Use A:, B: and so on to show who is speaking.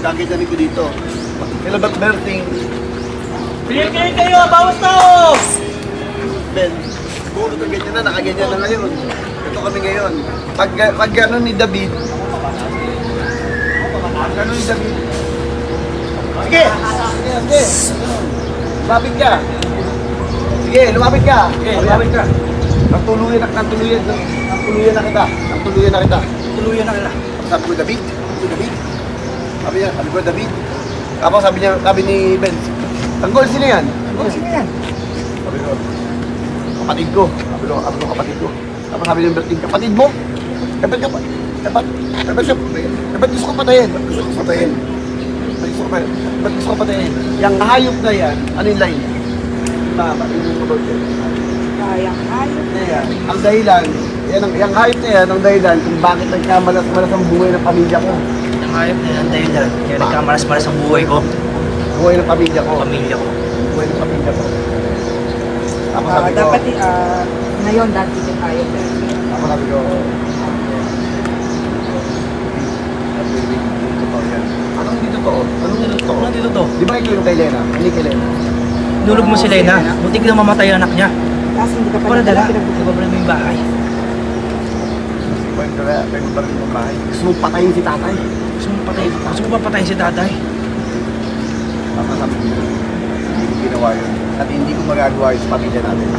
A: gaganyanin ko dito. Kailan ba't Berting?
B: Pinigil kayo, bawas tao!
A: Ben, puro na ganyan na, nakaganyan na ngayon. Ito kami ngayon. Pag gano'n ni David, Sige! Sige! Lumapit ka! Sige, lumapit ka! Sige, lumapit ka! Nagtuluyan na kita. Tuluyan na kita. Sabi ko, David. Sabi ko, David. Tapos sabi ni Ben, tanggol, sino yan? Sabi ko, kapatid ko. Kapatid ko. Tapos sabi ni Berting, kapatid mo? Dapat gusto ko patayin. Ba't gusto ko patayin? Yung hayop na yan, ano yung line?
C: Kayang hayop.
A: Ang dahilan, yung hayop na yan, ang dahilan kung bakit nagkamalas-malas ang buhay ng pamilya ko.
B: Ang hayop na yan dahil dyan. Kaya nagkamaras-maras ang buhay ko.
A: Buhay ng pamilya ko. Buhay ng pamilya ko. Tapos sabi ko,
C: Dapat ngayon dati din tayo.
A: tapos sabi ko, anong dito to?
B: Ano dito to?
A: Di ba ikaw yung kay Lena? Hindi kay Lena.
B: Nulog mo si Lena. Buti ka na mamatay ang anak niya.
C: Tapos hindi ka pa
B: Para dala.
C: pinag-
B: Ibabalin mo yung bahay.
A: Pwede kaya, pwede pa rin yung bahay. Gusto mo patayin si tatay.
B: Gusto mo ba patayin si tatay?
A: Tapos sabi ko, hindi ko ginawa yun. At hindi ko magagawa yun sa pamilya natin.